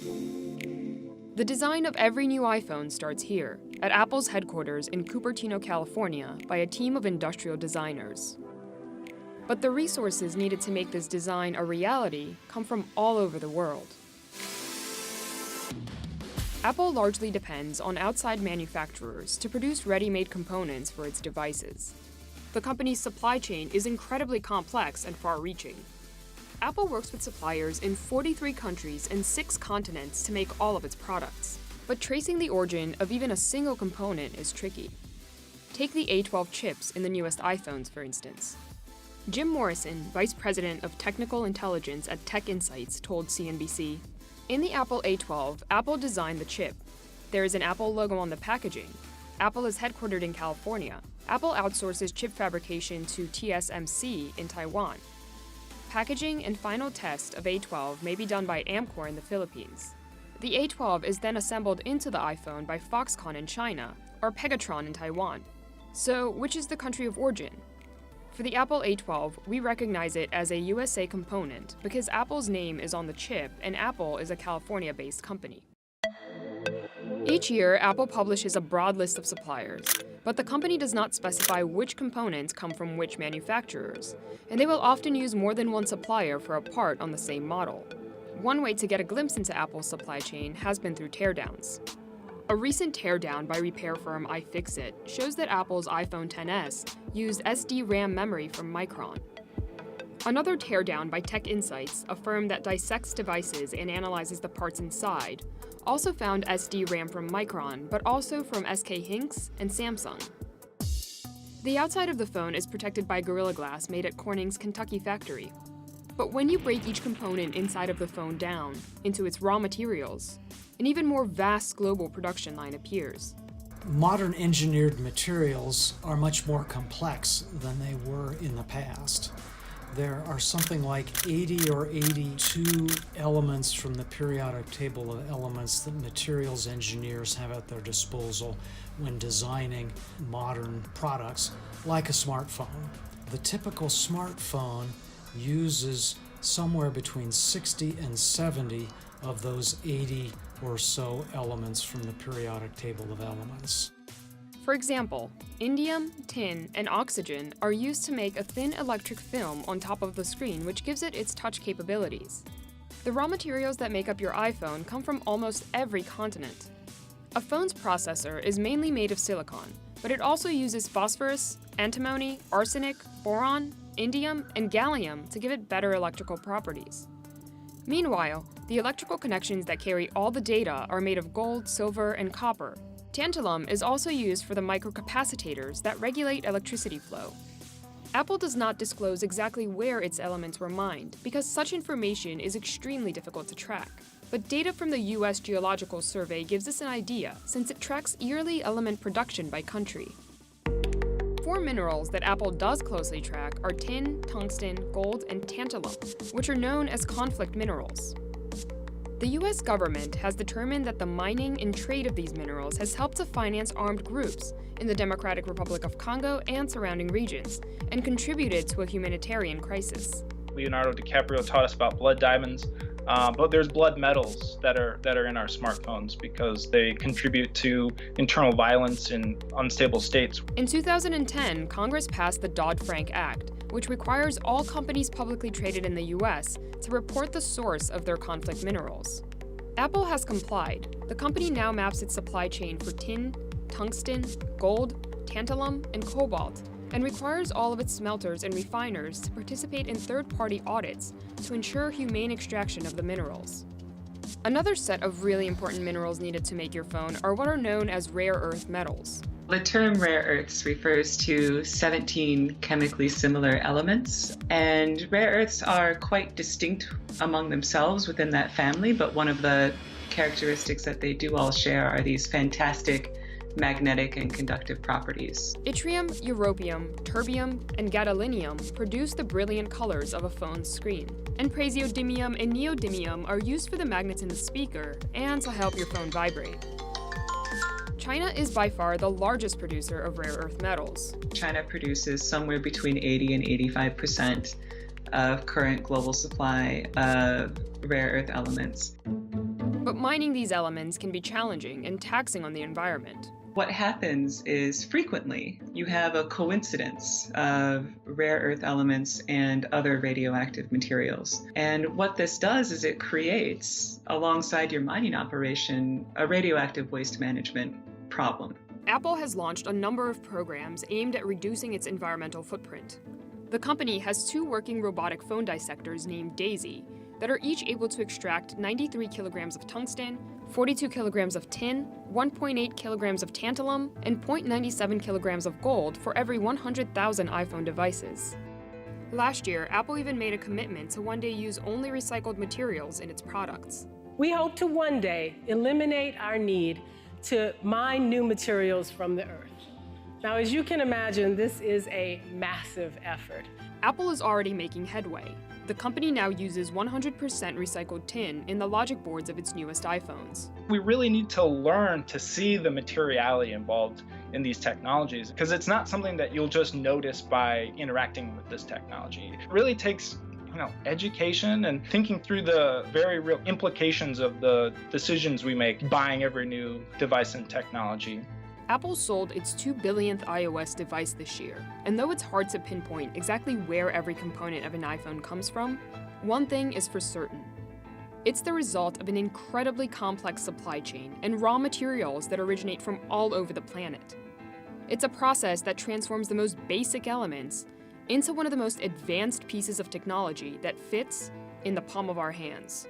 The design of every new iPhone starts here, at Apple's headquarters in Cupertino, California, by a team of industrial designers. But the resources needed to make this design a reality come from all over the world. Apple largely depends on outside manufacturers to produce ready-made components for its devices. The company's supply chain is incredibly complex and far-reaching. Apple works with suppliers in 43 countries and 6 continents to make all of its products. But tracing the origin of even a single component is tricky. Take the A12 chips in the newest iPhones, for instance. Jim Morrison, Vice President of Technical Intelligence at Tech Insights, told CNBC, "In the Apple A12, Apple designed the chip. There is an Apple logo on the packaging. Apple is headquartered in California. Apple outsources chip fabrication to TSMC in Taiwan. Packaging and final test of A12 may be done by Amkor in the Philippines. The A12 is then assembled into the iPhone by Foxconn in China, or Pegatron in Taiwan. So, which is the country of origin? For the Apple A12, we recognize it as a USA component because Apple's name is on the chip and Apple is a California-based company." Each year, Apple publishes a broad list of suppliers, but the company does not specify which components come from which manufacturers, and they will often use more than one supplier for a part on the same model. One way to get a glimpse into Apple's supply chain has been through teardowns. A recent teardown by repair firm iFixit shows that Apple's iPhone XS used SD-RAM memory from Micron. Another teardown by Tech Insights, a firm that dissects devices and analyzes the parts inside, also found SD-RAM from Micron, but also from SK Hynix and Samsung. The outside of the phone is protected by Gorilla Glass made at Corning's Kentucky factory. But when you break each component inside of the phone down into its raw materials, an even more vast global production line appears. Modern engineered materials are much more complex than they were in the past. There are something like 80 or 82 elements from the periodic table of elements that materials engineers have at their disposal when designing modern products, like a smartphone. The typical smartphone uses somewhere between 60 and 70 of those 80 or so elements from the periodic table of elements. For example, indium, tin, and oxygen are used to make a thin electric film on top of the screen, which gives it its touch capabilities. The raw materials that make up your iPhone come from almost every continent. A phone's processor is mainly made of silicon, but it also uses phosphorus, antimony, arsenic, boron, indium, and gallium to give it better electrical properties. Meanwhile, the electrical connections that carry all the data are made of gold, silver, and copper. Tantalum is also used for the microcapacitors that regulate electricity flow. Apple does not disclose exactly where its elements were mined because such information is extremely difficult to track. But data from the US Geological Survey gives us an idea since it tracks yearly element production by country. 4 minerals that Apple does closely track are tin, tungsten, gold, and tantalum, which are known as conflict minerals. The US government has determined that the mining and trade of these minerals has helped to finance armed groups in the Democratic Republic of Congo and surrounding regions, and contributed to a humanitarian crisis. Leonardo DiCaprio taught us about blood diamonds, but there's blood metals that are in our smartphones because they contribute to internal violence in unstable states. In 2010, Congress passed the Dodd-Frank Act, which requires all companies publicly traded in the US to report the source of their conflict minerals. Apple has complied. The company now maps its supply chain for tin, tungsten, gold, tantalum, and cobalt, and requires all of its smelters and refiners to participate in third-party audits to ensure humane extraction of the minerals. Another set of really important minerals needed to make your phone are what are known as rare earth metals. The term rare earths refers to 17 chemically similar elements, and rare earths are quite distinct among themselves within that family, but one of the characteristics that they do all share are these fantastic magnetic and conductive properties. Yttrium, europium, terbium, and gadolinium produce the brilliant colors of a phone's screen. And praseodymium and neodymium are used for the magnets in the speaker and to help your phone vibrate. China is by far the largest producer of rare earth metals. China produces somewhere between 80 and 85% of current global supply of rare earth elements. But mining these elements can be challenging and taxing on the environment. What happens is frequently you have a coincidence of rare earth elements and other radioactive materials. And what this does is it creates, alongside your mining operation, a radioactive waste management problem. Apple has launched a number of programs aimed at reducing its environmental footprint. The company has 2 working robotic phone dissectors named Daisy that are each able to extract 93 kilograms of tungsten, 42 kilograms of tin, 1.8 kilograms of tantalum, and 0.97 kilograms of gold for every 100,000 iPhone devices. Last year, Apple even made a commitment to one day use only recycled materials in its products. We hope to one day eliminate our need to mine new materials from the earth. Now, as you can imagine, this is a massive effort. Apple is already making headway. The company now uses 100% recycled tin in the logic boards of its newest iPhones. We really need to learn to see the materiality involved in these technologies, because it's not something that you'll just notice by interacting with this technology. It really takes education and thinking through the very real implications of the decisions we make buying every new device and technology. Apple sold its 2 billionth iOS device this year, and though it's hard to pinpoint exactly where every component of an iPhone comes from, one thing is for certain. It's the result of an incredibly complex supply chain and raw materials that originate from all over the planet. It's a process that transforms the most basic elements into one of the most advanced pieces of technology that fits in the palm of our hands.